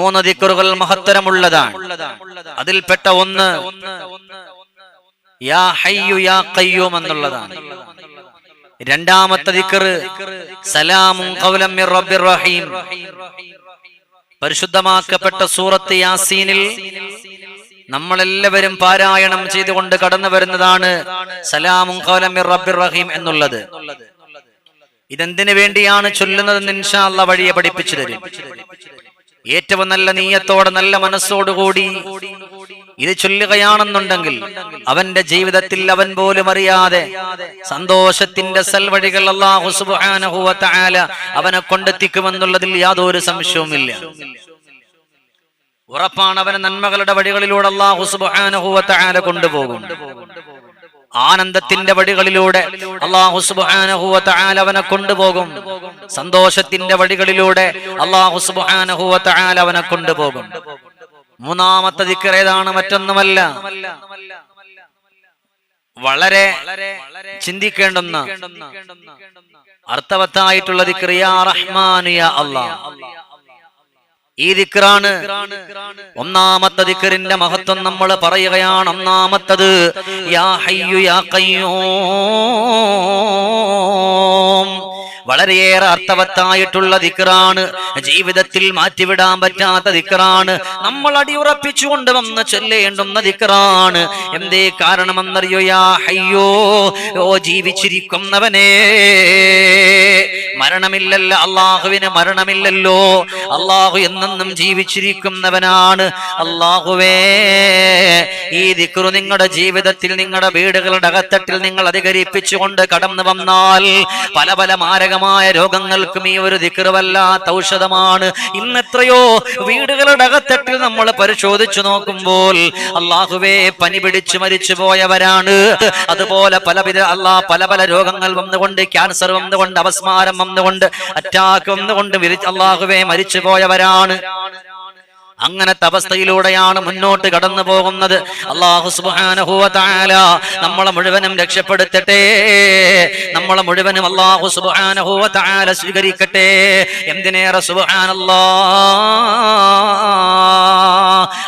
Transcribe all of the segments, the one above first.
3 ദിക്റുകൾ മഹത്തരമുള്ളതാണ്. അതിൽപ്പെട്ട ഒന്ന് യാ ഹയ്യു യാ ഖയ്യൂം എന്നുള്ളതാണ്. രണ്ടാമത്തെ ദിക്ർ സലാമുൻ ഖൗലൻ മിർ റബ്ബിർ റഹീം. പരിശുദ്ധമാക്കപ്പെട്ട സൂറത്ത് യാസീനിൽ നമ്മളെല്ലാവരും പാരായണം ചെയ്തുകൊണ്ട് കടന്നു വരുന്നതാണ് സലാമുൻ ഖൗലൻ മിർ റബ്ബിർ റഹീം എന്നുള്ളത്. ഇതെന്തിനു വേണ്ടിയാണ് ചൊല്ലുന്നതെന്ന് ഇൻഷാ അല്ലാഹ് വഴിയെ പഠിപ്പിച്ചു തരും. ഏറ്റവും നല്ല നീയത്തോടെ നല്ല മനസ്സോടുകൂടി ഇത് ചൊല്ലുകയാണെന്നുണ്ടെങ്കിൽ അവന്റെ ജീവിതത്തിൽ അവൻ പോലും അറിയാതെ സന്തോഷത്തിന്റെ സൽവഴികൾ അല്ലാഹു സുബ്ഹാനഹു വ തആല അവനെ കൊണ്ടെത്തിക്കുമെന്നുള്ളതിൽ യാതൊരു സംശയവുമില്ല. ഉറപ്പാണ് അവനെ നന്മകളുടെ വഴികളിലൂടെ അല്ലാഹു സുബ്ഹാനഹു വ തആല കൊണ്ടുപോകും. ആനന്ദത്തിന്റെ വഴികളിലൂടെ അല്ലാഹു സുബ്ഹാനഹു വ തആല അവനെ കൊണ്ടുപോകും. സന്തോഷത്തിന്റെ വഴികളിലൂടെ അല്ലാഹു സുബ്ഹാനഹു വ തആല അവനെ കൊണ്ടുപോകും. മൂന്നാമത്തെ ദിക്ർ ഏതാണ്? മറ്റൊന്നുമല്ല, വളരെ ചിന്തിക്കേണ്ടുന്ന അർത്ഥവത്തായിട്ടുള്ള ദിക്ർ യാ റഹ്മാൻ യാ അല്ലാഹ്. ഈ ദിക്റാണ്. ഒന്നാമത്തെ ദിക്റിന്റെ മഹത്വം നമ്മൾ പറയുകയാണ്. ഒന്നാമത്തത് യാ ഹയ്യു യാ ഖയ്യൂം. വളരെയേറെ അർത്ഥവത്തായിട്ടുള്ള ദിക്റാണ്. ജീവിതത്തിൽ മാറ്റിവിടാൻ പറ്റാത്ത ദിക്റാണ്. നമ്മൾ അടിയുറപ്പിച്ചുകൊണ്ട് വന്ന് ചൊല്ലേണ്ടുന്ന ദിക്റാണ്. എന്തേ കാരണമെന്നറിയോ? യാ ഹയ്യോ, ഓ ജീവിച്ചിരിക്കുന്നവനേ, മരണമില്ലല്ലോ, അള്ളാഹുവിന് മരണമില്ലല്ലോ. അള്ളാഹു എന്നെന്നും ജീവിച്ചിരിക്കുന്നവനാണ്. അള്ളാഹുവേ, ഈ ദിക്റ് നിങ്ങളുടെ ജീവിതത്തിൽ, നിങ്ങളുടെ വീടുകളുടെ അകത്തട്ടിൽ നിങ്ങൾ അധികരിപ്പിച്ചുകൊണ്ട് കടന്നു വന്നാൽ പല പല മാരകമായ രോഗങ്ങൾക്കും ഈ ഒരു ദിക്റ് വല്ലാത്ത ഔഷധമാണ്. ഇന്നെത്രയോ വീടുകളുടെ അകത്തട്ടിൽ നമ്മൾ പരിശോധിച്ചു നോക്കുമ്പോൾ അള്ളാഹുവേ പനി പിടിച്ച് മരിച്ചു പോയവരാണ്. അതുപോലെ പല പല രോഗങ്ങൾ വന്നുകൊണ്ട്, ക്യാൻസർ വന്നുകൊണ്ട്, അപസ്മാരം വന്നുകൊണ്ട്, അറ്റാക്ക് വന്നുകൊണ്ട് അള്ളാഹുവേ മരിച്ചു പോയവരാണ്. അങ്ങനത്തെ അവസ്ഥയിലൂടെയാണ് മുന്നോട്ട് കടന്നു പോകുന്നത്. അല്ലാഹു സുബ്ഹാനഹു വ തആല നമ്മളെ മുഴുവനും രക്ഷപ്പെടുത്തട്ടെ. നമ്മളെ മുഴുവനും അല്ലാഹു സുബ്ഹാനഹു വ തആല സ്വീകരിക്കട്ടെ. എന്തിനേറെ സുബ്ഹാനല്ലാഹ്.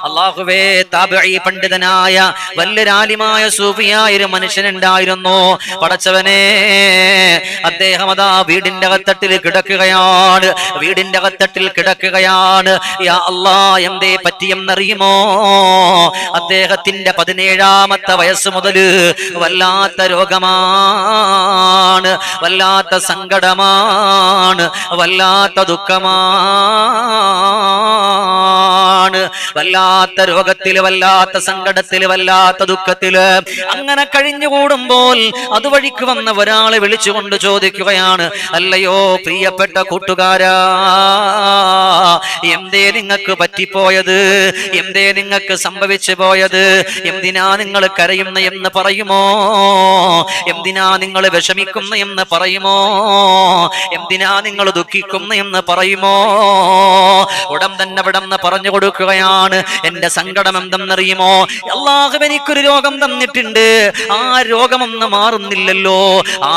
അല്ലാഹുവേ, താബഈ പണ്ഡിതനായ വല്യൊരാലിമായ സൂഫിയായ ഒരു മനുഷ്യനുണ്ടായിരുന്നു. പടച്ചവനെ, അദ്ദേഹം അതാ വീടിന്റെ അകത്തട്ടിൽ കിടക്കുകയാണ്. വീടിന്റെ അകത്തട്ടിൽ കിടക്കുകയാണ്. യാ അല്ലാഹ്, എന്തേ പറ്റിയെന്നറിയുമോ? അദ്ദേഹത്തിന്റെ 17ാമത്തെ വയസ്സ് മുതൽ വല്ലാത്ത രോഗമാണ്, വല്ലാത്ത സങ്കടമാണ്, വല്ലാത്ത ദുഃഖമാണ്. വല്ലാത്ത രോഗത്തില്, വല്ലാത്ത സങ്കടത്തില്, വല്ലാത്ത ദുഃഖത്തില് അങ്ങനെ കഴിഞ്ഞുകൂടുമ്പോൾ അതുവഴിക്ക് വന്ന ഒരാളെ വിളിച്ചുകൊണ്ട് ചോദിക്കുകയാണ്, അല്ലയോ പ്രിയപ്പെട്ട കൂട്ടുകാരാ, എന്തേ നിങ്ങൾക്ക് പറ്റിപ്പോയത്? എന്തേ നിങ്ങൾക്ക് സംഭവിച്ചു പോയത്? എന്തിനാ നിങ്ങൾ കരയുന്ന എന്ന് പറയുമോ? എന്തിനാ നിങ്ങൾ വിഷമിക്കുന്ന എന്ന് പറയുമോ? എന്തിനാ നിങ്ങൾ ദുഃഖിക്കുന്ന എന്ന് പറയുമോ? ഉടൻ തന്നെ വിടന്ന് പറഞ്ഞു കൊടുക്കുകയാണ്, എന്റെ സങ്കടം എന്തെന്നറിയുമോ? അല്ലാഹു എനിക്കൊരു രോഗം തന്നിട്ടുണ്ട്. ആ രോഗമൊന്നും മാറുന്നില്ലല്ലോ. ആ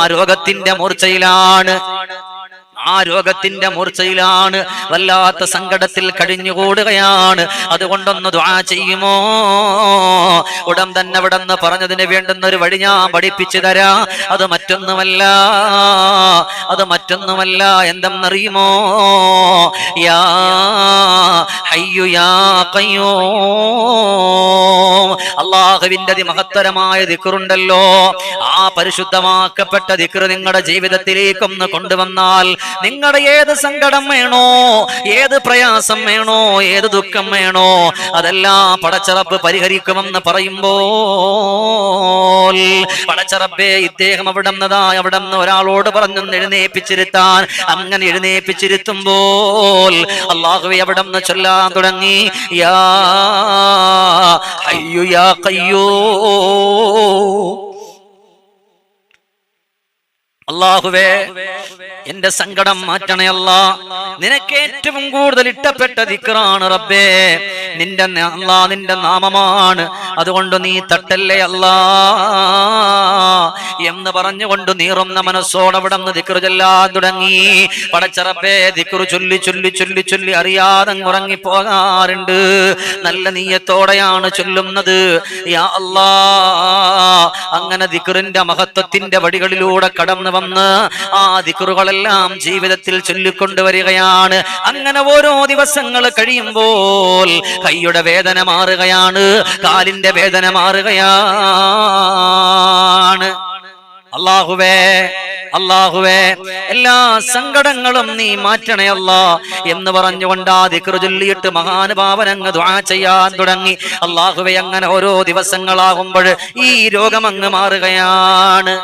രോഗത്തിന്റെ മൂർച്ചയിലാണ്, വല്ലാത്ത സങ്കടത്തിൽ കഴിഞ്ഞുകൂടുകയാണ്. അതുകൊണ്ടൊന്ന് ദുആ ചെയ്യുമോ? ഉടൻ തന്നെ വിടന്ന് പറഞ്ഞതിന് വേണ്ടുന്ന ഒരു വഴി ഞാൻ പഠിപ്പിച്ചു തരാം. അത് മറ്റൊന്നുമല്ല, എന്തെന്നറിയുമോ? യാ ഹയ്യു യാ ഖയ്യൂം. അല്ലാഹുവിന്റെ അതിമഹത്തരമായ ദിക്റുണ്ടല്ലോ, ആ പരിശുദ്ധമാക്കപ്പെട്ട ദിക്റ് നിങ്ങളുടെ ജീവിതത്തിലേക്കൊന്ന് കൊണ്ടുവന്നാൽ നിങ്ങളുടെ ഏത് സങ്കടം വേണോ, ഏത് പ്രയാസം വേണോ, ഏത് ദുഃഖം വേണോ, അതെല്ലാം പടച്ചറബ്ബ് പരിഹരിക്കുമെന്ന് പറയുമ്പോൾ പടച്ചറബ്ബേ, ഇദ്ദേഹം അവിടുന്ന് ഒരാളോട് പറഞ്ഞു എഴുന്നേപ്പിച്ചിരുത്താൻ. അങ്ങനെ എഴുന്നേപ്പിച്ചിരുത്തുമ്പോൾ അല്ലാഹുവേ അവിടുന്ന് ചൊല്ലാൻ തുടങ്ങി, യാ ഹയ്യു യാ ഖയ്യൂം. അല്ലാഹുവേ എന്റെ സങ്കടം മാറ്റണേ അല്ലാ. നിനക്ക് ഏറ്റവും കൂടുതൽ ഇഷ്ടപ്പെട്ട ദിക്റാണ് റബ്ബേ. നിന്റെ നാമമാണ്, അതുകൊണ്ട് നീ തട്ടല്ലേ അല്ലാ എന്ന് പറഞ്ഞുകൊണ്ട് നീറുന്ന മനസ്സോടെ അവിടെ നിന്ന് ദിക്റ് ചൊല്ലാൻ തുടങ്ങി. പടച്ച റബ്ബേ, ദിക്റ് ചൊല്ലി ചൊല്ലി ചൊല്ലി ചൊല്ലി അറിയാതെ ഉറങ്ങിപ്പോകാറുണ്ട്. നല്ല നീയത്തോടെയാണ് ചൊല്ലുന്നത്. യാ അല്ലാ, അങ്ങനെ ദിക്റിന്റെ മഹത്വത്തിന്റെ വഴികളിലൂടെ കടന്നു വന്ന് ആ ദിക്റുകളെല്ലാം ജീവിതത്തിൽ ചൊല്ലിക്കൊണ്ടുവരികയാണ്. അങ്ങനെ ഓരോ ദിവസങ്ങൾ കഴിയുമ്പോൾ കൈയുടെ വേദന മാറുകയാണ്, കാലിന്റെ വേദന മാറുകയാണ്. അല്ലാഹുവേ അല്ലാഹുവേ എല്ലാ സങ്കടങ്ങളും നീ മാറ്റണേ അല്ലാ എന്ന് പറഞ്ഞുകൊണ്ട് ആ ദിക്റ് ചൊല്ലിയിട്ട് മഹാനുഭാവനങ്ങ് ദുആ ചെയ്യാൻ തുടങ്ങി. അല്ലാഹുവേ, അങ്ങനെ ഓരോ ദിവസങ്ങളാകുമ്പോൾ ഈ രോഗം അങ്ങ് മാറുകയാണ്.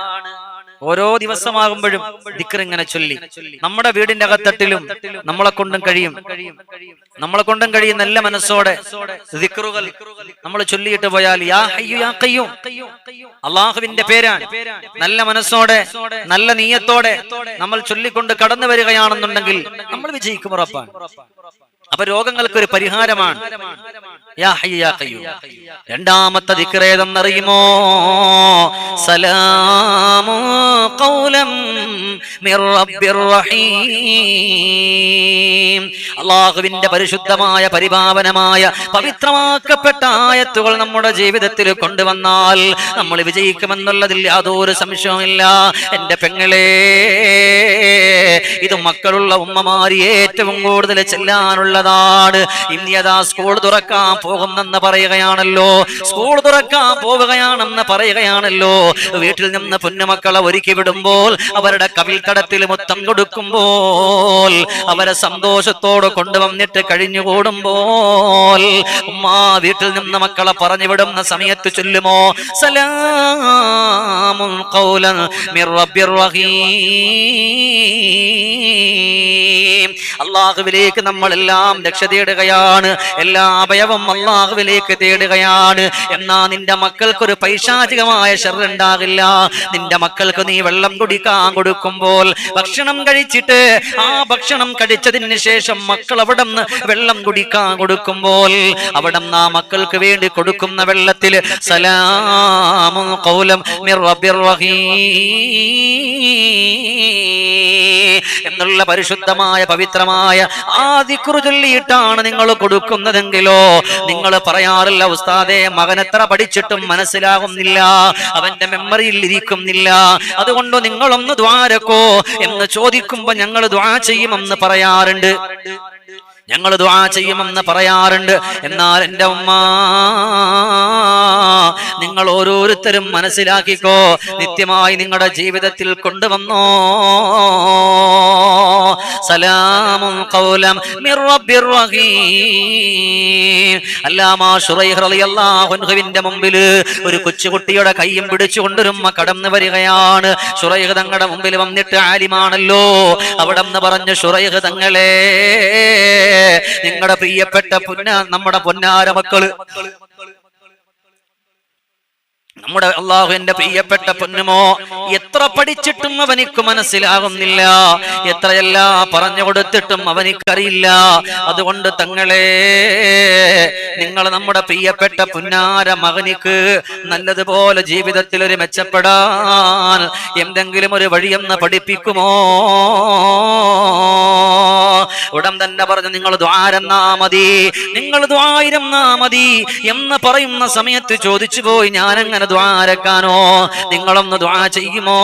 ഓരോ ദിവസമാകുമ്പോഴും ദിക്ർ ഇങ്ങനെ ചൊല്ലി നമ്മുടെ വീടിന്റെ അകത്തട്ടിലും നമ്മളെ കൊണ്ടും കഴിയും നല്ല മനസ്സോടെ ദിക്റുകൾ നമ്മൾ ചൊല്ലിയിട്ട് പോയാൽ യാ ഹയ്യു യാ ഖയ്യൂം അല്ലാഹുവിന്റെ പേരാണ്. നല്ല മനസ്സോടെ നല്ല നീയത്തോടെ നമ്മൾ ചൊല്ലിക്കൊണ്ട് കടന്നു വരികയാണെന്നുണ്ടെങ്കിൽ നമ്മൾ വിജയിക്കും, ഉറപ്പാണ്. അപ്പൊ രോഗങ്ങൾക്ക് ഒരു പരിഹാരമാണ് യാ ഹയ്യു യാ ഖയ്യൂം. രണ്ടാമത്തെ ദിക്ർ ഏതെന്നറിയുമോ? സലാമു ഖൗലം മിർ റബ്ബിർ റഹീം. അല്ലാഹുവിന്റെ പരിശുദ്ധമായ പരിപാവനമായ പവിത്രമാക്കപ്പെട്ട ആയത്തുകൾ നമ്മുടെ ജീവിതത്തിൽ കൊണ്ടുവന്നാൽ നമ്മൾ വിജയിക്കുമെന്നുള്ളതിൽ യാതൊരു സംശയവുമില്ല. എന്റെ പെങ്ങളെ, ഇത് മക്കളുള്ള ഉമ്മമാര് ഏറ്റവും കൂടുതൽ ചെല്ലാനുള്ളതാണ്. ഇന്നിയതാ സ്കൂൾ തുറക്കാൻ പോകുന്നെന്ന് പറയുകയാണല്ലോ, സ്കൂൾ തുറക്കാൻ പോവുകയാണെന്ന് പറയുകയാണല്ലോ. വീട്ടിൽ നിന്ന് പൊന്നുമക്കളെ ഒരുക്കി വിടുമ്പോൾ, അവരുടെ കവിൾത്തടത്തിൽ മുത്തം കൊടുക്കുമ്പോൾ, അവരെ സന്തോഷത്തോടെ കൊണ്ടുവന്നിട്ട് കഴിഞ്ഞുകൂടുമ്പോൾ ഉമ്മാ വീട്ടിൽ നിന്ന് മക്കളെ പറഞ്ഞു വിടുന്ന സമയത്ത് ചൊല്ലുമോ സലാമുൻ ഖൗലൻ മിർ റബ്ബിർ റഹീം. അല്ലാഹുവിലേക്ക് നമ്മളെല്ലാം രക്ഷ തേടുകയാണ്, എല്ലാ അഭയവും അല്ലാഹുവിലേക്ക് തേടുകയാണ്. എന്നാ നിന്റെ മക്കൾക്കൊരു പൈശാചികമായ ശർറുണ്ടാകില്ല. നിന്റെ മക്കൾക്ക് നീ വെള്ളം കുടിക്കാൻ കൊടുക്കുമ്പോൾ, ഭക്ഷണം കഴിച്ചിട്ട് ആ ഭക്ഷണം കഴിച്ചതിന് ശേഷം മക്കൾ അവിടെ നിന്ന് വെള്ളം കുടിക്കാൻ കൊടുക്കുമ്പോൾ, അവിടെ നിന്ന് ആ മക്കൾക്ക് വേണ്ടി കൊടുക്കുന്ന വെള്ളത്തിൽ സലാമുൻ ഖൗലൻ മിർ റബ്ബിർ റഹീം എന്നുള്ള പരിശുദ്ധമായ പവിത്രമായ ആ ദിക്റ് ചൊല്ലിയിട്ടാണ് നിങ്ങൾ കൊടുക്കുന്നതെങ്കിലോ, നിങ്ങൾ പറയാറില്ല ഉസ്താദേ മകൻ എത്ര പഠിച്ചിട്ടും മനസ്സിലാകുന്നില്ല, അവന്റെ മെമ്മറിയിൽ ഇരിക്കുന്നില്ല, അതുകൊണ്ട് നിങ്ങളൊന്ന് ദ്വാരക്കോ എന്ന് ചോദിക്കുമ്പോ ഞങ്ങൾ ദ്വാ ചെയ്യുമെന്ന് പറയാറുണ്ട്. എന്നാൽ എൻ്റെ ഉമ്മ, നിങ്ങൾ ഓരോരുത്തരും മനസ്സിലാക്കിക്കോ, നിത്യമായി നിങ്ങളുടെ ജീവിതത്തിൽ കൊണ്ടുവന്നോ സലാമുൻ ഖൗലൻ മിർ റബ്ബിർ റഹീം. അല്ലാമാ ശുറൈഹ് റളിയല്ലാഹു അൻഹുവിന്റെ മുമ്പിൽ ഒരു കൊച്ചുകുട്ടിയുടെ കൈയും പിടിച്ചുകൊണ്ടൊരുമ്മ കടന്നു വരികയാണ്. ശുറൈഹ് തങ്ങളുടെ മുമ്പിൽ വന്നിട്ട് ആലിമാണല്ലോ, അവിടെ നിന്ന് പറഞ്ഞു ശുറൈഹ് തങ്ങളെ, നിങ്ങളുടെ പ്രിയപ്പെട്ട നമ്മുടെ പൊന്നാര മക്കള്, നമ്മുടെ അള്ളാഹുവിന്റെ പ്രിയപ്പെട്ട പൊന്നുമോ എത്ര പഠിച്ചിട്ടും അവനിക്ക് മനസ്സിലാകുന്നില്ല, എത്രയെല്ലാം പറഞ്ഞു കൊടുത്തിട്ടും അവനിക്കറിയില്ല. അതുകൊണ്ട് തങ്ങളെ, നിങ്ങൾ നമ്മുടെ പ്രിയപ്പെട്ട പുന്നാര മകനിക്ക് നല്ലതുപോലെ ജീവിതത്തിൽ ഒരു മെച്ചപ്പെടാൻ എന്തെങ്കിലും ഒരു വഴിയെന്ന് പഠിപ്പിക്കുമോ? ഉടൻ തന്നെ പറഞ്ഞു, നിങ്ങൾ ദ്വാരന്നാ മതി, നിങ്ങൾ ദ്വാരന്നാ മതി എന്ന് പറയുന്ന സമയത്ത് ചോദിച്ചു പോയി, ഞാനെങ്ങനെ ദ്വാരക്കാനോ, നിങ്ങളൊന്ന് ദ്വാ ചെയ്യുമോ?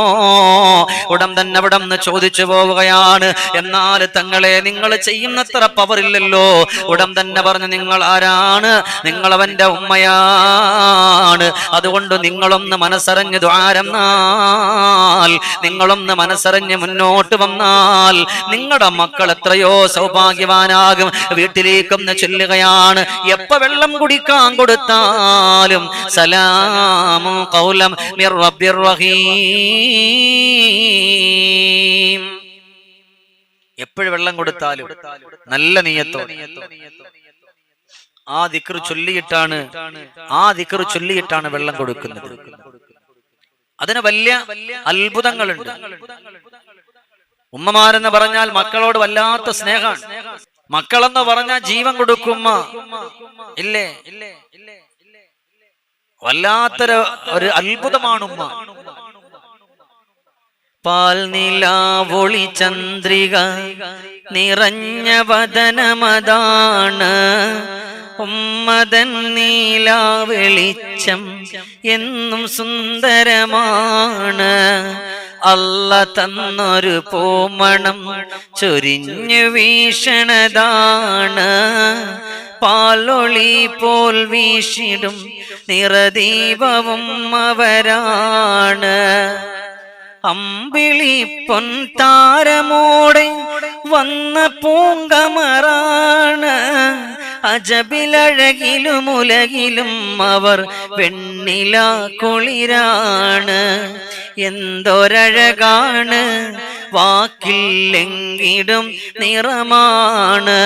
ഉടൻ തന്നെ അവിടെ നിന്ന് ചോദിച്ചു പോവുകയാണ്, എന്നാൽ തങ്ങളെ നിങ്ങൾ ചെയ്യുന്നത്ര പവറില്ലല്ലോ. ഉടൻ തന്നെ പറഞ്ഞു, നിങ്ങൾ ആരാണ്? നിങ്ങൾ അവന്റെ ഉമ്മയാണ്, അതുകൊണ്ട് നിങ്ങളൊന്ന് മനസ്സറിഞ്ഞ് ദ്വാരന്നാൽ, നിങ്ങളൊന്ന് മനസ്സറിഞ്ഞ് മുന്നോട്ട് വന്നാൽ നിങ്ങളുടെ മക്കൾ എത്രയോ സൗഭാഗ്യവാനാകും. വീട്ടിലേക്കൊന്ന് ചൊല്ലുകയാണ്, എപ്പ വെള്ളം കുടിക്കാൻ കൊടുത്താലും സലാമുൻ ഖൗലൻ മിർ റബ്ബിർ റഹീം. എപ്പോഴും വെള്ളം കൊടുത്താലും നല്ല നിയത്തോടെ ആ ദിക്ർ ചൊല്ലിയിട്ടാണ് വെള്ളം കൊടുക്കുന്നത്. അതിന് വലിയ അത്ഭുതങ്ങളുണ്ട്. ഉമ്മമാരെന്ന് പറഞ്ഞാൽ മക്കളോട് വല്ലാത്ത സ്നേഹമാണ്. മക്കളെന്ന് പറഞ്ഞാൽ ജീവൻ കൊടുക്കുമ്മ ഇല്ലേ, വല്ലാത്തൊരു അത്ഭുതമാണ് ഉമ്മ. പാൽനിലാവൊളി ചന്ദ്രിക നിറഞ്ഞ വദനമതാണ്, ഉമ്മതൻ നീലാ വെളിച്ചം എന്നും സുന്ദരമാണ്. അല്ല തന്നൊരു പൂമണം ചൊരിഞ്ഞു വീഷണതാണ്, പാലൊളി പോൽ വീശിടും നിറദീപവും അവരാണ്. അമ്പിളി പൊൻതാരമോടെ വന്ന പൂങ്കമറാണ്, അജബിലഴകിലും ഉലകിലും അവർ വെണ്ണില കുളിരാണ്. എന്തൊരഴകാണ് വാക്കില്ലെങ്കിലും നിറമാണ്,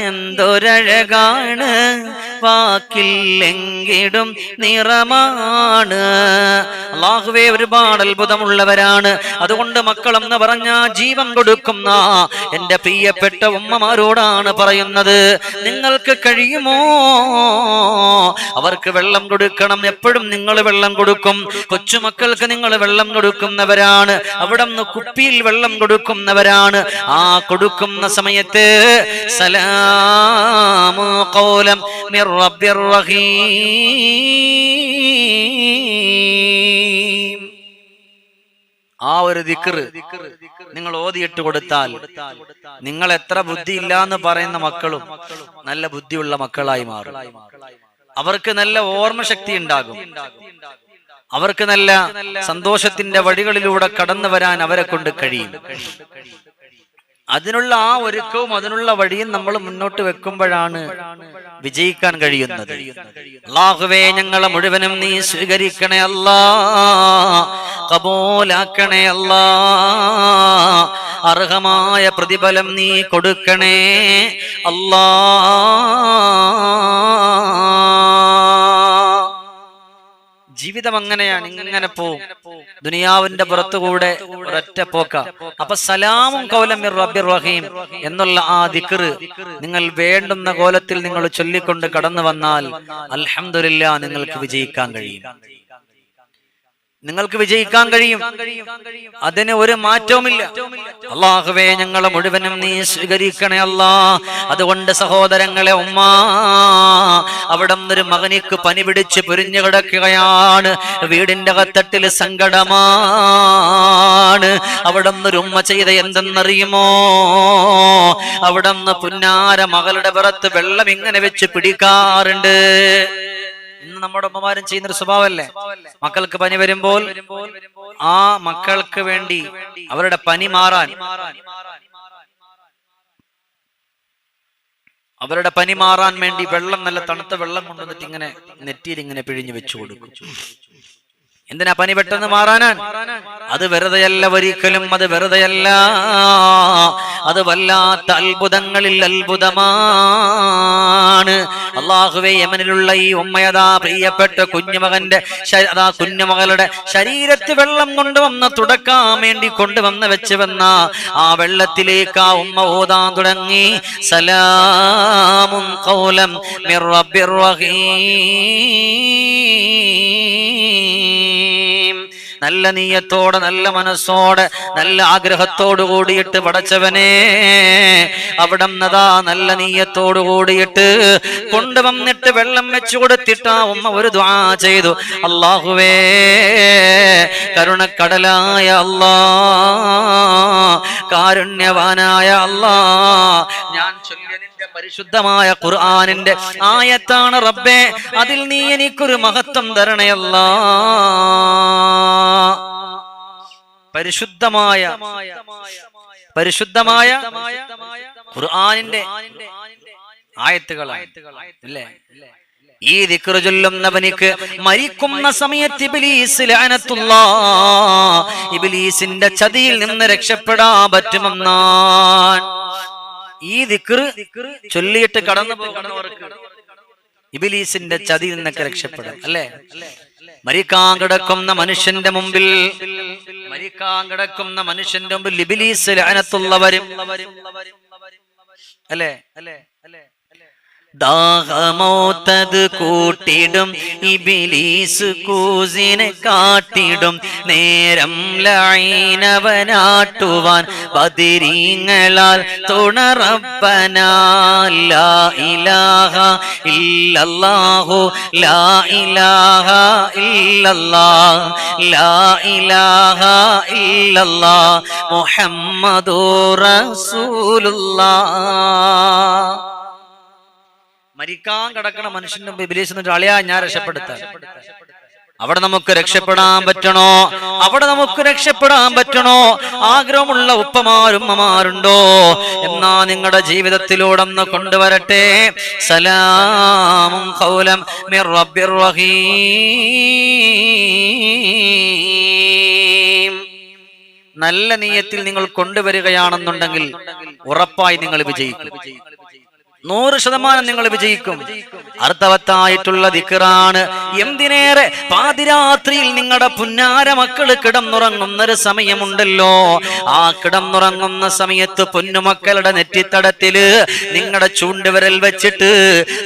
എന്തൊരഴകാണ് വാക്കില്ലെങ്കിലും നിറമാണ്. അല്ലാഹുവേ, ഒരുപാട് അത്ഭുതമുള്ളവരാണ്. അതുകൊണ്ട് മക്കളെന്ന് പറഞ്ഞ ജീവൻ കൊടുക്കുന്ന എന്റെ പ്രിയപ്പെട്ട ഉമ്മമാരോടാണ് പറയുന്നത്, നിങ്ങൾക്ക് കഴിയുമോ അവർക്ക് വെള്ളം കൊടുക്കണം. എപ്പോഴും നിങ്ങൾ വെള്ളം കൊടുക്കും. കൊച്ചുമക്കൾക്ക് നിങ്ങൾ വെള്ളം കൊടുക്കുന്നവരാണ്. അവിടെ നിന്ന് കുപ്പിയിൽ വെള്ളം കൊടുക്കുന്നവരാണ്. ആ കൊടുക്കുന്ന സമയത്ത് സലാമു ഖൗലം മിർ റബ്ബിർ റഹീം, ആ ഒരു ദിക്റ് നിങ്ങൾ ഓതിയിട്ട് കൊടുത്താൽ നിങ്ങൾ എത്ര ബുദ്ധി ഇല്ലാന്ന് പറയുന്ന മക്കളും നല്ല ബുദ്ധിയുള്ള മക്കളായി മാറും. അവർക്ക് നല്ല ഓർമ്മശക്തി ഉണ്ടാകും. അവർക്ക് നല്ല സന്തോഷത്തിന്റെ വഴികളിലൂടെ കടന്നു വരാൻ അവരെ കൊണ്ട് കഴിയും. അതിനുള്ള ആ ഒരുക്കവും അതിനുള്ള വഴിയും നമ്മൾ മുന്നോട്ട് വെക്കുമ്പോഴാണ് വിജയിക്കാൻ കഴിയുന്നത്. അല്ലാഹുവേ, ഞങ്ങളെ മുഴുവനും നീ സ്വീകരിക്കണേ അല്ലാ, കബൂലാക്കണേ അല്ലാ, അർഹമായ പ്രതിഫലം നീ കൊടുക്കണേ അല്ലാ. ജീവിതം അങ്ങനെയാണ്, ഇങ്ങനെ പോവും. ദുനിയാവിന്റെ പുറത്തുകൂടെ ഒരൊറ്റ പോക്ക. അപ്പൊ സലാമും ഖൗലം മിർ റബ്ബിർ റഹീം എന്നുള്ള ആ ദിക്റ് നിങ്ങൾ വേണ്ടുന്ന കോലത്തിൽ നിങ്ങൾ ചൊല്ലിക്കൊണ്ട് കടന്നു വന്നാൽ അൽഹംദുലില്ലാ നിങ്ങൾക്ക് വിജയിക്കാൻ കഴിയും. നിങ്ങൾക്ക് വിജയിക്കാൻ കഴിയും. അതിന് ഒരു മാറ്റവുമില്ല. അല്ലാഹുവേ, ഞങ്ങളെ മുഴുവനും നീ സ്വീകരിക്കണേ അല്ലാ. അതുകൊണ്ട് സഹോദരങ്ങളെ, ഉമ്മ അവിടെ നിന്നൊരു മകനിക്ക് പനി പിടിച്ച് പൊരിഞ്ഞു കിടക്കുകയാണ്. വീടിന്റെ അകത്തട്ടിൽ സങ്കടമാണ്. അവിടെ നിന്നൊരു ഉമ്മ ചെയ്ത എന്തെന്നറിയുമോ? അവിടെ നിന്ന് പുന്നാര മകളുടെ പുറത്ത് വെള്ളം ഇങ്ങനെ വെച്ച് പിടിക്കാറുണ്ട്. ഇന്ന് നമ്മുടെ ഉമ്മമാരും ചെയ്യുന്നൊരു സ്വഭാവമല്ലേ, മക്കൾക്ക് പനി വരുമ്പോൾ ആ മക്കൾക്ക് വേണ്ടി അവരുടെ പനി മാറാൻ വേണ്ടി വെള്ളം, നല്ല തണുത്ത വെള്ളം കൊണ്ടുവന്നിട്ട് ഇങ്ങനെ നെറ്റിയിൽ ഇങ്ങനെ പിഴിഞ്ഞു വെച്ചു കൊടുക്കും. എന്തിനാ? പനി പെട്ടെന്ന് മാറാനാണ്. അത് വെറുതെയല്ല, ഒരിക്കലും അത് വെറുതെയല്ല. അത് വല്ലാത്ത അത്ഭുതങ്ങളിൽ അത്ഭുതമാണ്. അല്ലാഹുവേ, യമനിലുള്ള ഈ ഉമ്മയതാ പ്രിയപ്പെട്ട കുഞ്ഞുമകളുടെ ശരീരത്തിൽ വെള്ളം കൊണ്ടുവന്ന് തുടക്കാൻ വേണ്ടി കൊണ്ടുവന്ന് വെച്ച് വന്ന ആ വെള്ളത്തിലേക്ക് ആ ഉമ്മ ഓതാൻ തുടങ്ങി, സലാമുൻ ഖൗലം മിർ റബ്ബിർ റഹീം. നല്ല നീയത്തോടെ, നല്ല മനസ്സോടെ, നല്ല ആഗ്രഹത്തോടു കൂടിയിട്ട് പടച്ചവനെ അവിടെ നിന്നതാ നല്ല നീയത്തോടു കൂടിയിട്ട് കൊണ്ടുവന്നിട്ട് വെള്ളം വെച്ചു കൊടുത്തിട്ട് ആ ഉമ്മ ഒരു ദുആ ചെയ്തു. അല്ലാഹുവേ, കരുണക്കടലായ അല്ലാ, കാരുണ്യവാനായ അല്ലാ, ഞാൻ ചൊല്ലിയതിന്റെ പരിശുദ്ധമായ ഖുർആനിന്റെ ആയത്താണ് റബ്ബേ, അതിൽ നീ എനിക്കൊരു മഹത്വം തരണേ അല്ലാ. പരിശുദ്ധമായ ഖുർആനിന്റെ ആയത്തുകളാണ് അല്ലേ? ഈ ദിക്റ് ചൊല്ലുന്നവനിക്ക് മരിക്കുന്ന സമയത്ത് ഇബ്ലീസ് ലഅനത്തുല്ലാഹ്, ഇബ്ലീസിന്റെ ചതിയിൽ നിന്ന് രക്ഷപ്പെടാൻ പറ്റുമെന്നാണ്. ഈ ദിക്റ് ചൊല്ലിയിട്ട് കടന്നു പോകുന്നവർക്ക് ഇബ്ലീസിന്റെ ചതിയിൽ നിന്നൊക്കെ രക്ഷപ്പെടാം അല്ലേ? മരിക്കാൻ കിടക്കുന്ന മനുഷ്യന്റെ മുമ്പിൽ ഇബ്ലീസ് ലഅനത്തുള്ളവരും അല്ലേ ദാഹമോത്തത് കൂട്ടിടും ഇബ്ലീസ് കൂസിനെ കാട്ടിടും നേരം ലഈനവനാട്ടുവാൻ ബദരീങ്ങളാൽ തുണറബ്ബനാ ലാ ഇലാഹ ഇല്ലല്ലാഹു ലാ ഇലാഹ ഇല്ലല്ലാഹ് ലാ ഇലാഹ ഇല്ലല്ലാഹ് മുഹമ്മദുർ റസൂലുള്ളാഹ്. മരിക്കാൻ കിടക്കണ മനുഷ്യന്റെ മുമ്പ് ഇബ്ലീസ് എന്നിട്ട് അളിയാ ഞാൻ രക്ഷപ്പെടുത്താം. അവിടെ നമുക്ക് രക്ഷപ്പെടാൻ പറ്റണോ? ആഗ്രഹമുള്ള ഉപ്പമാരും ഉമ്മമാരുണ്ടോ? എന്നാ നിങ്ങളുടെ ജീവിതത്തിലൂടെ ഒന്ന് കൊണ്ടുവരട്ടെ. സലാമുൻ ഖൗലൻ മിർ റബ്ബിർ റഹീം. നല്ല നിയ്യത്തിൽ നിങ്ങൾ കൊണ്ടുവരികയാണെന്നുണ്ടെങ്കിൽ ഉറപ്പായി നിങ്ങൾ വിജയിക്കും. 100% നിങ്ങൾ വിജയിക്കും. അർത്ഥവത്തായിട്ടുള്ള ദിക്റാണ്. എന്തിനേറെ പാതിരാത്രിയിൽ നിങ്ങളുടെ പുന്നാര മക്കള് കിടന്നുറങ്ങുന്നൊരു സമയമുണ്ടല്ലോ. ആ കിടന്നുറങ്ങുന്ന സമയത്ത് പൊന്നുമക്കളുടെ നെറ്റിത്തടത്തില് നിങ്ങളുടെ ചൂണ്ടുവിരൽ വെച്ചിട്ട്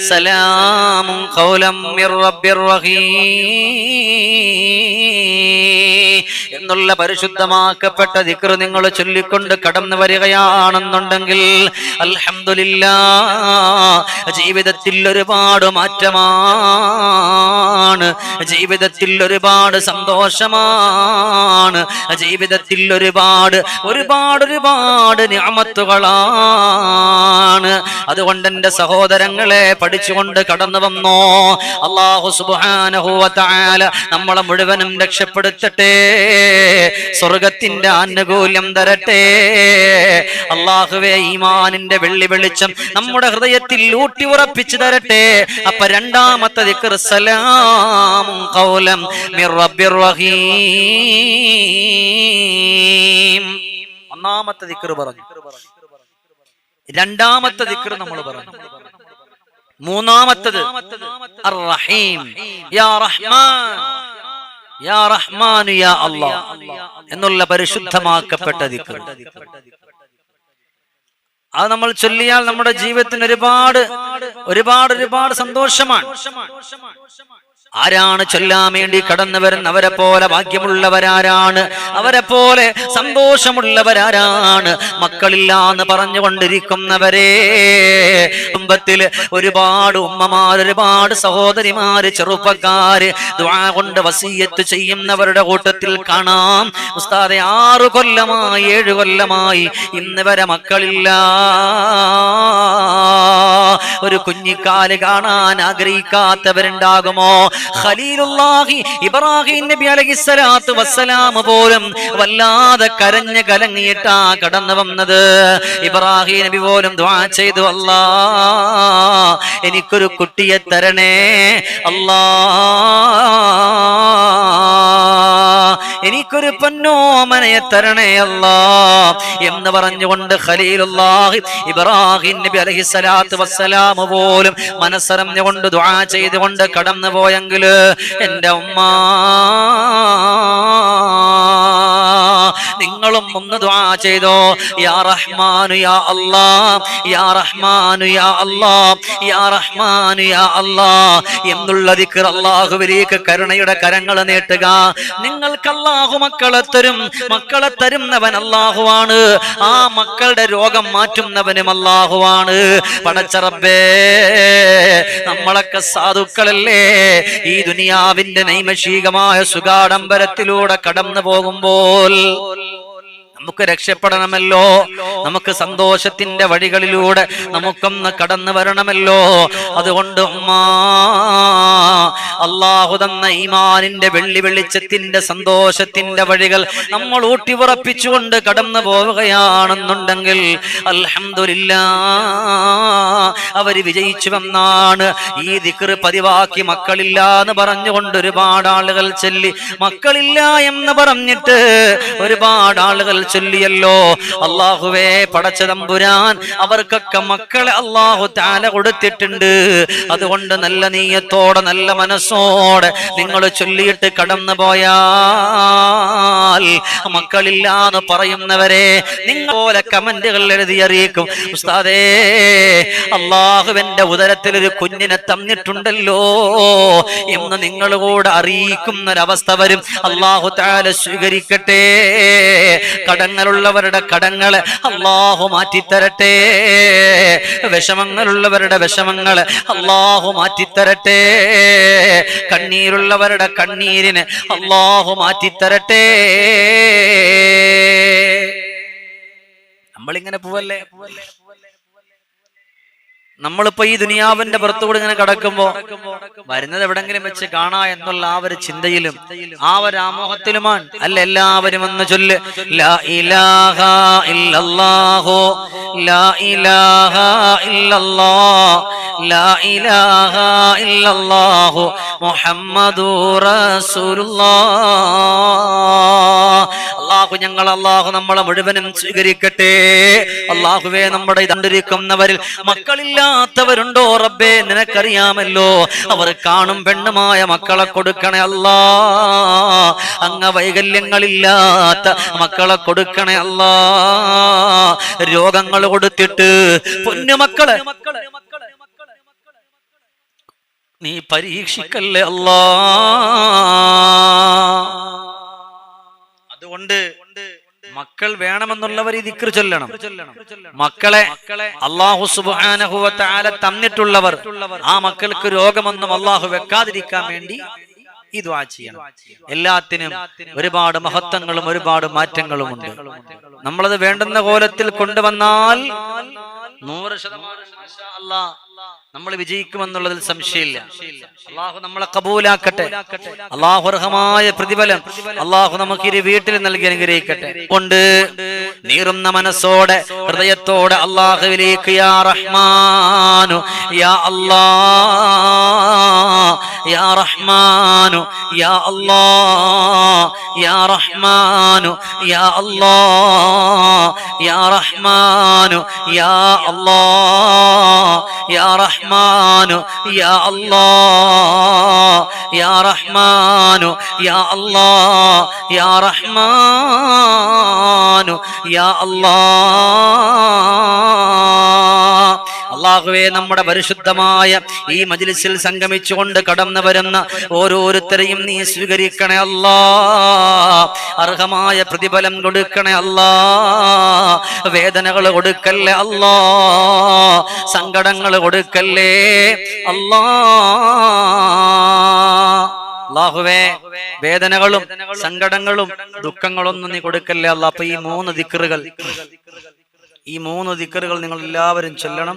സലാമുൻ ഖൗലൻ മിർ റബ്ബിർ റഹീം എന്നുള്ള പരിശുദ്ധമാക്കപ്പെട്ട ദിക്ർ നിങ്ങൾ ചൊല്ലിക്കൊണ്ട് കടന്നു വരികയാണെന്നുണ്ടെങ്കിൽ അൽഹംദുലില്ലാഹ് ജീവിതത്തിൽ ഒരുപാട് മാറ്റമാണ്, ജീവിതത്തിൽ ഒരുപാട് സന്തോഷമാണ്, ജീവിതത്തിൽ ഒരുപാട് നിഅമത്തുകളാണ്. അതുകൊണ്ട് എൻ്റെ സഹോദരങ്ങളെ പഠിച്ചുകൊണ്ട് കടന്നു വന്നോ. അല്ലാഹു സുബ്ഹാനഹു വ തആല നമ്മളെ മുഴുവനും രക്ഷപ്പെടുത്തട്ടെ, സ്വർഗത്തിന്റെ ആനുകൂല്യം തരട്ടെ. അല്ലാഹുവേ ഈമാനിന്റെ വെള്ളി വെളിച്ചം നമ്മുടെ ഹൃദയത്തിൽ ഊട്ടി ഉറപ്പിച്ചു തരട്ടെ. അപ്പൊ രണ്ടാമത്തെ ദിക്ർ സലാമുൻ ഖൗലൻ മിർ റബ്ബിർ റഹീം. ഒന്നാമത്തെ ദിക്ർ പറഞ്ഞു, രണ്ടാമത്തെ ദിക്ർ നമ്മൾ പറഞ്ഞു, മൂന്നാമത്തത് അർ റഹീം. യാ റഹ്മാൻ യാ റഹ്മാൻ യാ അല്ലാഹ് എന്നുള്ള പരിശുദ്ധമാക്കപ്പെട്ട ദിക്ർ. അത് നമ്മൾ ചൊല്ലിയാൽ നമ്മുടെ ജീവിതത്തിന് ഒരുപാട് സന്തോഷമാണ്. ആരാണ് ചൊല്ലാൻ വേണ്ടി കടന്നു വരുന്ന അവരെ പോലെ ഭാഗ്യമുള്ളവരാരാണ്? അവരെ പോലെ സന്തോഷമുള്ളവരാരാണ്? മക്കളില്ലാന്ന് പറഞ്ഞുകൊണ്ടിരിക്കുന്നവരെ, കുടുംബത്തില് ഒരുപാട് ഉമ്മമാര്, ഒരുപാട് സഹോദരിമാര്, ചെറുപ്പക്കാര് ദുആ കൊണ്ട് വസിയ്യത്ത് ചെയ്യുന്നവരുടെ കൂട്ടത്തിൽ കാണാം. ഉസ്താദെ 6 കൊല്ലമായി 7 കൊല്ലമായി ഇന്ന് വരെ മക്കളില്ല. ഒരു കുഞ്ഞിക്കാല് കാണാൻ ആഗ്രഹിക്കാത്തവരുണ്ടാകുമോ? ഖലീലുല്ലാഹി ഇബ്രാഹിം നബി അലൈഹിസ്സലാത്തു വസ്സലാം പോലും വല്ലാതെ കരഞ്ഞ് കലങ്ങിയിട്ടാ കടന്നു വന്നത്. ഇബ്രാഹിം നബി പോലും ദുആ ചെയ്തു, അല്ലാ എനിക്കൊരു കുട്ടിയെ തരണേ, അല്ലാ എനിക്കൊരു പൊന്നോമനയെ തരണേ അല്ലാ എന്ന് പറഞ്ഞുകൊണ്ട് ഖലീലുല്ലാഹി ഇബ്രാഹിം നബി അലൈഹിസ്സലാത്തു വസ്സലാം പോലും മനസ്സറിഞ്ഞുകൊണ്ട് ദുആ ചെയ്തുകൊണ്ട് കടന്നു പോയെങ്കിൽ എൻ്റെ ഉമ്മ നിങ്ങളും ഒന്ന് ദുആ ചെയ്തോ. യാ റഹ്മാനു യാ അല്ലാഹ്, യാ റഹ്മാനു യാ അല്ലാഹ്, യാ റഹ്മാനു യാ അല്ലാഹ് എന്നുള്ള ദിക്ർ അല്ലാഹുവിലേക്ക് കരുണയുടെ കരങ്ങൾ നീട്ടുക. നിങ്ങൾക്ക് അല്ലാഹു മക്കളെ തരുന്നവൻ അല്ലാഹുവാണ്. ആ മക്കളുടെ രോഗം മാറ്റുന്നവനും അല്ലാഹുവാണ്. പടച്ച റബ്ബേ, നമ്മളൊക്കെ സാധുക്കളല്ലേ? ഈ ദുനിയാവിന്റെ നൈമിഷികമായ സുഖാഡംബരത്തിലൂടെ കടന്നു പോകുമ്പോൾ നമുക്ക് രക്ഷപ്പെടണമല്ലോ, നമുക്ക് സന്തോഷത്തിന്റെ വഴികളിലൂടെ നമുക്കൊന്ന് കടന്നു വരണമല്ലോ. അതുകൊണ്ട് അല്ലാഹു തന്ന ഈമാനിന്റെ വെള്ളി വെളിച്ചത്തിന്റെ സന്തോഷത്തിന്റെ വഴികൾ നമ്മൾ ഊട്ടിയുറപ്പിച്ചുകൊണ്ട് കടന്നു പോവുകയാണെന്നുണ്ടെങ്കിൽ അൽഹംദുലില്ലാഹ് അവര് വിജയിച്ചുവെന്നാണ്. ഈ ദിക്ർ പതിവാക്കി മക്കളില്ല എന്ന് പറഞ്ഞുകൊണ്ട് ഒരുപാട് ആളുകൾ ചൊല്ലി, മക്കളില്ല എന്ന് പറഞ്ഞിട്ട് ഒരുപാട് ആളുകൾ ചൊല്ലിയല്ലോ. അല്ലാഹുവേ പടച്ച തമ്പുരാൻ അവർക്കൊക്കെ മക്കളെ അല്ലാഹു തആല കൊടുത്തിട്ടുണ്ട്. അതുകൊണ്ട് നല്ല നീയത്തോടെ നല്ല മനസ്സോടെ നിങ്ങൾ ചൊല്ലിയിട്ട് കടന്നു പോയാൽ മക്കളില്ലാന്ന് പറയുന്നവരെ നിങ്ങളെ കമന്റുകൾ എഴുതി അറിയിക്കും, ഉസ്താദേ അല്ലാഹുവിന്റെ ഉദരത്തിൽ ഒരു കുഞ്ഞിനെ തന്നിട്ടുണ്ടല്ലോ എന്ന് നിങ്ങൾ കൂടെ അറിയിക്കുന്നൊരവസ്ഥ വരും. അല്ലാഹു തആല സ്വീകരിക്കട്ടെ. കടങ്ങളുള്ളവരുടെ കടങ്ങള് അല്ലാഹു മാറ്റിത്തരട്ടെ. വിഷമങ്ങളുള്ളവരുടെ വിഷമങ്ങള് അല്ലാഹു മാറ്റിത്തരട്ടെ. കണ്ണീരുള്ളവരുടെ കണ്ണീരിന് അല്ലാഹു മാറ്റിത്തരട്ടെ. നമ്മളിങ്ങനെ പോവല്ലേ? നമ്മളിപ്പോ ഈ ദുനിയാവിന്റെ പുറത്തുകൂടെ ഇങ്ങനെ കടക്കുമ്പോ വരുന്നത് എവിടെങ്കിലും വെച്ച് കാണാ എന്നുള്ള ആ ഒരു ചിന്തയിലും ആ ഒരു ആമോഹത്തിലുമാണ്. അല്ല, എല്ലാവരും ഒന്ന് ചൊല്ല്, ലാ ഇലാഹ ഇല്ലല്ലാഹു ലാ ഇലാഹ ഇല്ലല്ലാഹ് ലാ ഇലാഹ ഇല്ലല്ലാഹു മുഹമ്മദുർ റസൂലുള്ളാഹ്. അല്ലാഹു നമ്മളെ മുഴുവനും സ്വീകരിക്കട്ടെ. അല്ലാഹുവേ, നമ്മുടെ കണ്ടിരിക്കുന്നവരിൽ മക്കളില്ലാത്തവരുണ്ടോ റബ്ബേ? നിനക്കറിയാമല്ലോ. അവർ കാണും പെണ്ണുമായ മക്കളെ കൊടുക്കണേ അല്ലാ. അംഗവൈകല്യങ്ങളില്ലാത്ത മക്കളെ കൊടുക്കണേ അല്ലാ. രോഗങ്ങൾ കൊടുത്തിട്ട് പൊന്നുമക്കളെ നീ പരീക്ഷിക്കല്ലേ അല്ലാ. അതുകൊണ്ട് മക്കൾ വേണമെന്നുള്ളവർ ഈ ദിക്ർ ചൊല്ലണം. മക്കളെ അല്ലാഹു സുബ്ഹാനഹു വ തആല തന്നിട്ടുള്ളവർ ആ മക്കൾക്ക് രോഗമൊന്നും അല്ലാഹു വെക്കാതിരിക്കാൻ വേണ്ടി ഈ ദുആ ചെയ്യണം. എല്ലാത്തിനും ഒരുപാട് മഹത്വങ്ങളും ഒരുപാട് മാറ്റങ്ങളും ഉണ്ട്. നമ്മളത് വേണ്ടുന്ന കോലത്തിൽ കൊണ്ടുവന്നാൽ 100% മാഷാ അല്ലാഹ് നമ്മൾ വിജയിക്കുമെന്നുള്ളതിൽ സംശയമില്ല. അല്ലാഹു നമ്മളെ കബൂലാക്കട്ടെ. അല്ലാഹു അർഹമായ പ്രതിഫലം അല്ലാഹു നമുക്ക് ഈ വീട്ടിൽ നൽകി അനുഗ്രഹിക്കട്ടെ. കൊണ്ട് നീറുന്ന മനസ്സോടെ ഹൃദയത്തോടെ അല്ലാഹുവിലേക്ക് യാ റഹ്മാനു യാ അല്ലാഹ് യാ റഹ്മാനു യാ അല്ലാഹ് യാ റഹ്മാനു യാ അല്ലാഹ് യാ റഹ്മാനു യാ അല്ലാഹ് യാ റഹ്മാനു യാ അല്ലാഹ് യാ റഹ്മാനു യാ അല്ലാഹ് യാ റഹ്മാനു യാ അല്ലാഹ്. അല്ലാഹുവേ, നമ്മുടെ പരിശുദ്ധമായ ഈ മജ്ലിസിൽ സംഗമിച്ചുകൊണ്ട് കടന്നു വരുന്ന ഓരോരുത്തരെയും നീ സ്വീകരിക്കണേ അല്ലാ. അർഹമായ പ്രതിഫലം കൊടുക്കണേ അല്ലാ. വേദനകൾ കൊടുക്കല്ലേ അല്ലാ. സങ്കടങ്ങൾ കൊടുക്കല്ലേ അല്ലാ. അല്ലാഹുവേ, വേദനകളും സങ്കടങ്ങളും ദുഃഖങ്ങളൊന്നും നീ കൊടുക്കല്ലേ അല്ലാ. അപ്പൊ ഈ മൂന്ന് ദിക്റുകൾ നിങ്ങൾ എല്ലാവരും ചൊല്ലണം.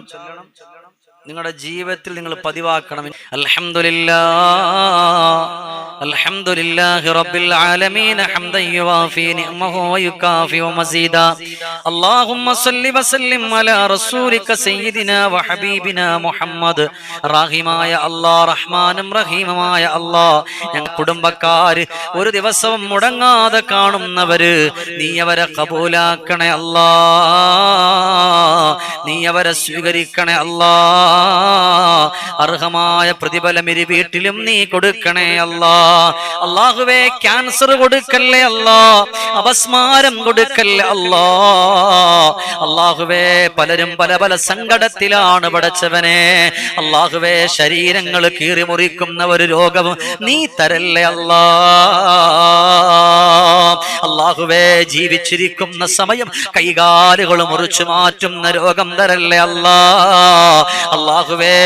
നിങ്ങളുടെ ജീവിതത്തിൽ നിങ്ങൾ പതിവാക്കണം. അൽഹംദുലില്ലാഹി റബ്ബിൽ ആലമീൻ ഹംദൻ യുവാഫി നിഅമഹു വയുകാഫി വമസീദാ. അല്ലാഹുമ്മ സ്വല്ലി വസല്ലിം അലാ റസൂലിക സയ്യിദിനാ വഹബീബിനാ മുഹമ്മദ്. റഹീമായ അല്ലാഹ്, റഹ്മാനും റഹീമുമായ അല്ലാഹ്, ഞങ്ങൾ കുടുംബക്കാര് ഒരു ദിവസവും മുടങ്ങാതെ കാണുന്നവര് നീ അവരെ കബൂലാക്കണേ അല്ലാഹ്. നീ അവരെ സ്വീകരിക്കണേ അല്ലാഹ്. അർഹമായ പ്രതിഫലം ഇരു വീട്ടിലും നീ കൊടുക്കണേ അല്ലാ. അല്ലാഹുവേ, ക്യാൻസർ കൊടുക്കല്ലേ അല്ലാ. അപസ്മാരം കൊടുക്കല്ലേ അല്ലാ. അല്ലാഹുവേ, പലരും പല പല സങ്കടത്തിലാണ് പടച്ചവനെ. അല്ലാഹുവേ, ശരീരങ്ങൾ കീറി മുറിക്കുന്ന ഒരു രോഗവും നീ തരല്ലേ അല്ലാ. അല്ലാഹുവേ, ജീവിച്ചിരിക്കുന്ന സമയം കൈകാലുകൾ മുറിച്ചു മാറ്റുന്ന രോഗം തരല്ലേ അല്ലാ. അല്ലാഹുവേ,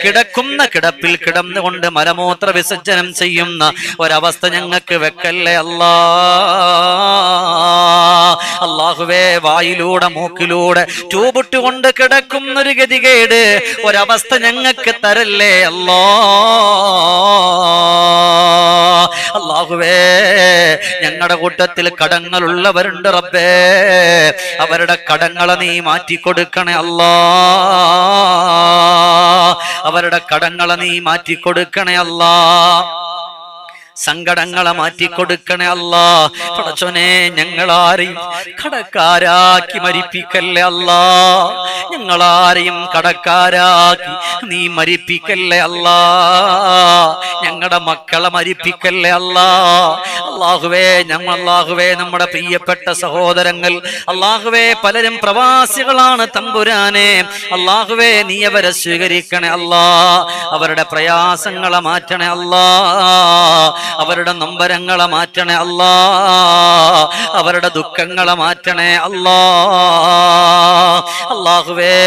കിടക്കുന്ന കിടപ്പിൽ കിടന്നുകൊണ്ട് മലമൂത്ര വിസർജനം ചെയ്യുന്ന ഒരവസ്ഥ ഞങ്ങൾക്ക് വെക്കല്ലേ അല്ലാ. അല്ലാഹുവേ, വായിലൂടെ മൂക്കിലൂടെ ട്യൂബിട്ടുകൊണ്ട് കിടക്കുന്നൊരു ഗതികേട് ഒരവസ്ഥ ഞങ്ങൾക്ക് തരല്ലേ അല്ലാ. അല്ലാഹുവേ, ഞങ്ങളുടെ കൂട്ടത്തിൽ കടങ്ങളുള്ളവരുണ്ട് റബ്ബേ. അവരുടെ കടങ്ങളെ നീ മാറ്റിക്കൊടുക്കണേ അല്ലാ. അവരുടെ കടങ്ങളെ നീ മാറ്റിക്കൊടുക്കണേ അല്ലാ. സങ്കടങ്ങളെ മാറ്റിക്കൊടുക്കണേ അല്ലാ. പടച്ചോനെ, ഞങ്ങളാരെയും കടക്കാരാക്കി മരിപ്പിക്കല്ലേ അല്ലാ. ഞങ്ങളാരെയും കടക്കാരാക്കി നീ മരിപ്പിക്കല്ലേ അല്ലാ. ഞങ്ങളുടെ മക്കളെ മരിപ്പിക്കല്ലേ അല്ലാ. അല്ലാഹുവേ, അല്ലാഹുവേ, നമ്മുടെ പ്രിയപ്പെട്ട സഹോദരങ്ങൾ അല്ലാഹുവേ പലരും പ്രവാസികളാണ് തമ്പുരാനെ. അല്ലാഹുവേ, നീ അവരെ സ്വീകരിക്കണേ അല്ലാ. അവരുടെ പ്രയാസങ്ങളെ മാറ്റണേ അല്ലാ. അവരുടെ നൊമ്പരങ്ങളെ മാറ്റണേ അല്ലാ. അവരുടെ ദുഃഖങ്ങളെ മാറ്റണേ അല്ലാ. അല്ലാഹുവേ,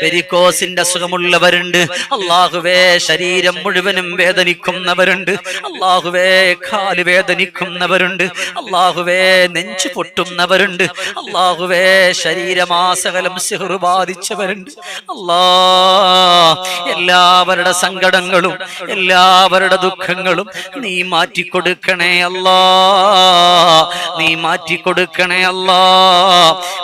വെരിക്കോസിന്റെ അസുഖമുള്ളവരുണ്ട്. അല്ലാഹുവേ, ശരീരം മുഴുവനും വേദനിക്കുന്നവരുണ്ട്. അല്ലാഹുവേ, കാല് വേദനിക്കുന്നവരുണ്ട്. അല്ലാഹുവേ, നെഞ്ചു പൊട്ടുന്നവരുണ്ട്. അല്ലാഹുവേ, ശരീരമാസകലം സിഹ്റ് ബാധിച്ചവരുണ്ട്. അല്ലാ, എല്ലാവരുടെ സങ്കടങ്ങളും എല്ലാവരുടെ ദുഃഖങ്ങളും നീ മാറ്റിക്കൊടുക്കണേ അല്ലാ. നീ മാറ്റിക്കൊടുക്കണേ അല്ലാ.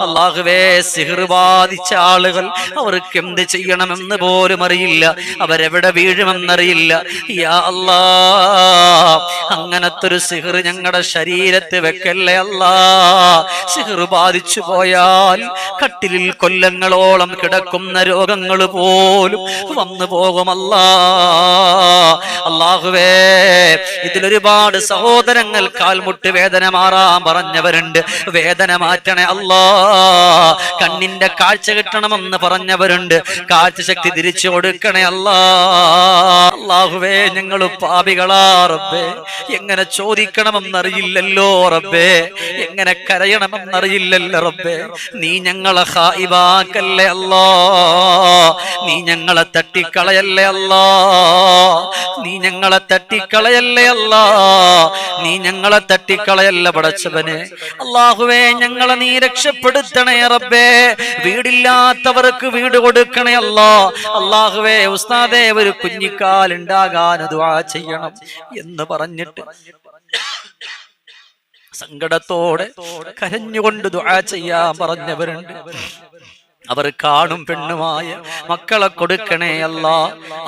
അല്ലാഹുവേ, സിഹ്റ് ബാധിച്ച ആളുകൾ അവർക്ക് എന്ത് ചെയ്യണമെന്ന് പോലും അറിയില്ല. അവരെവിടെ വീഴുമെന്നറിയില്ല. യാ അല്ലാ, അങ്ങനത്തെ ഒരു സിഹ്റ് ഞങ്ങളുടെ ശരീരത്തിൽ വെക്കല്ലേ അല്ലാ. സിഹ്റ് ബാധിച്ചു പോയാൽ കട്ടിലിൽ കൊല്ലങ്ങളോളം കിടക്കുന്ന രോഗങ്ങൾ പോലും വന്നു പോകുമല്ലാ. അല്ലാഹുവേ, ഇതിലൊരുപാട് സഹോദരങ്ങൾ കാൽമുട്ട് വേദന മാറാൻ പറഞ്ഞവരുണ്ട്. വേദന മാറ്റണേ അല്ലാ. കണ്ണിന്റെ കാഴ്ച കിട്ടണമെന്ന് പറഞ്ഞവരുണ്ട്. കാഴ്ച ശക്തി തിരിച്ചു കൊടുക്കണേ അല്ലാ. അല്ലാഹുവേ, ഞങ്ങൾ പാപികളാ റബ്ബേ. എങ്ങനെ ചോദിക്കണമെന്നറിയില്ലല്ലോ റബ്ബേ. എങ്ങനെ കരയണമെന്നറിയില്ലല്ലോ റബ്ബേ. നീ ഞങ്ങളെ ഖായിബാക്കല്ലേ അല്ലാ. നീ ഞങ്ങളെ തട്ടിക്കളയല്ലേ അല്ലാ. നീ ഞങ്ങളെ തട്ടിക്കളയല്ലേ അല്ലാ. നീ ഞങ്ങളെ തട്ടിക്കളയല്ല പടച്ചവനെ. അല്ലാഹുവേ, ഞങ്ങളെ നീ രക്ഷപ്പെടുത്തണേ റബ്ബേ. വീടില്ലാത്തവർക്ക് വീട് കൊടുക്കണേ അല്ലാ. അല്ലാഹുവേ, ഉസ്താദേ, ഒരു കുഞ്ഞിക്കാലുണ്ടാകാൻ ദുആ ചെയ്യണം എന്ന് പറഞ്ഞിട്ട് സങ്കടത്തോടെ കരഞ്ഞുകൊണ്ട് ദുആ ചെയ്യാൻ പറഞ്ഞവരുണ്ട്. അവർ കാണും പെണ്ണുമായ മക്കളെ കൊടുക്കണേ അല്ലാ.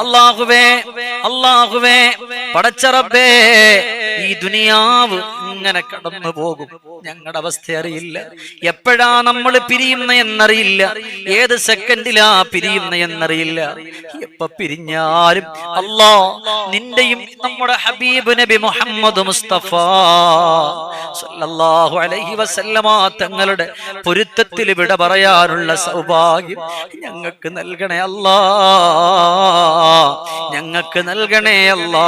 അല്ലാഹുവേ, അല്ലാഹുവേ, പടച്ച റബ്ബേ, ഈ ദുനിയാവ് ഇങ്ങനെ കടന്നു പോകും. ഞങ്ങളുടെ അവസ്ഥ അറിയില്ല. എപ്പോഴാ നമ്മൾ പിരിയുന്ന എന്നറിയില്ല. ഏത് സെക്കൻഡിലാ പിരിയുന്ന എന്നറിയില്ല. എപ്പ പിരിഞ്ഞാലും അല്ലാ, നിന്റെയും നമ്മുടെ ഹബീബ് നബി മുഹമ്മദ് മുസ്തഫ സല്ലല്ലാഹു അലൈഹി വസല്ലമ തങ്ങളുടെ പൊരുത്തത്തിൽ വിട പറയാനുള്ള സൗഭാഗ്യം ഞങ്ങൾക്ക് നൽകണേ അല്ലാ. ഞങ്ങൾക്ക് നൽകണേ അല്ലാ.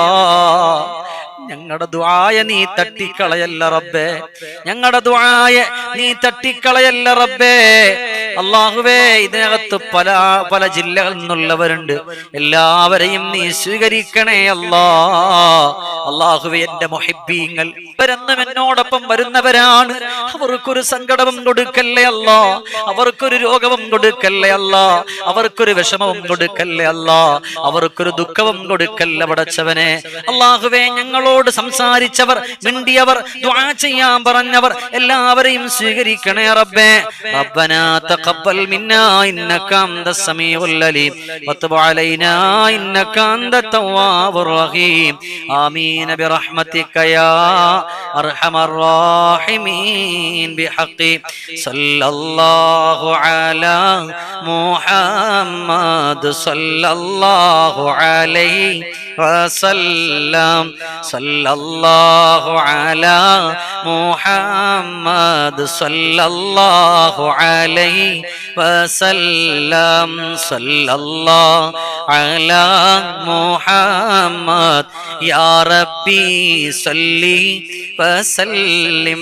ഞങ്ങളുടെ ദുആയ നീ തട്ടിക്കളയല്ല റബ്ബേ. ഞങ്ങളുടെ ദുആയ നീ തട്ടിക്കളയല്ല റബ്ബേ. അല്ലാഹുവേ, ഇതിനകത്ത് പല ജില്ലകളിൽ നിന്നുള്ളവരുണ്ട്. എല്ലാവരെയും നീ സ്വീകരിക്കണേ അല്ലാ. അല്ലാഹുവേ, എന്റെ മുഹിബ്ബീങ്ങൾ ഇവരെന്നും എന്നോടൊപ്പം വരുന്നവരാണ്. അവർക്കൊരു സങ്കടവും കൊടുക്കല്ലേ അല്ലാ. അവർക്കൊരു രോഗവും കൊടുക്കല്ലേ അല്ലാ. അവർക്കൊരു വിഷമവും കൊടുക്കല്ലേ അല്ലാ. അവർക്കൊരു ദുഃഖവും കൊടുക്കല്ല പടച്ചവനെ. അല്ലാഹുവേ, ഞങ്ങളോട് സംസാരിച്ചവർ, മിണ്ടിയവർ, ദുആ ചെയ്യാൻ പറഞ്ഞവർ എല്ലാവരെയും സ്വീകരിക്കണേ റബ്ബേ. റബ്ബനാ തഖബ്ബൽ മിന്നാ ഇന്നക അൻതസ് സമീഉൽ അലീം വതുബ് അലൈനാ ഇന്നക അൻതത് തവ്വാബുർ റഹീം. ആമീൻ ബിറഹ്മതിക യാ അർഹമർ റഹീമീൻ. ബിഹഖി സല്ലല്ലാഹു അലാ മുഹമ്മദ് സല്ലല്ലാഹു അലൈഹി വസല്ലം. സല്ലല്ലാഹു അലാ മുഹമ്മദ് സല്ലല്ലാഹു അലൈഹി വസല്ലം. സല്ലല്ലാഹു അലാ മുഹമ്മദ് യാ റബ്ബി സല്ലി വസല്ലിം.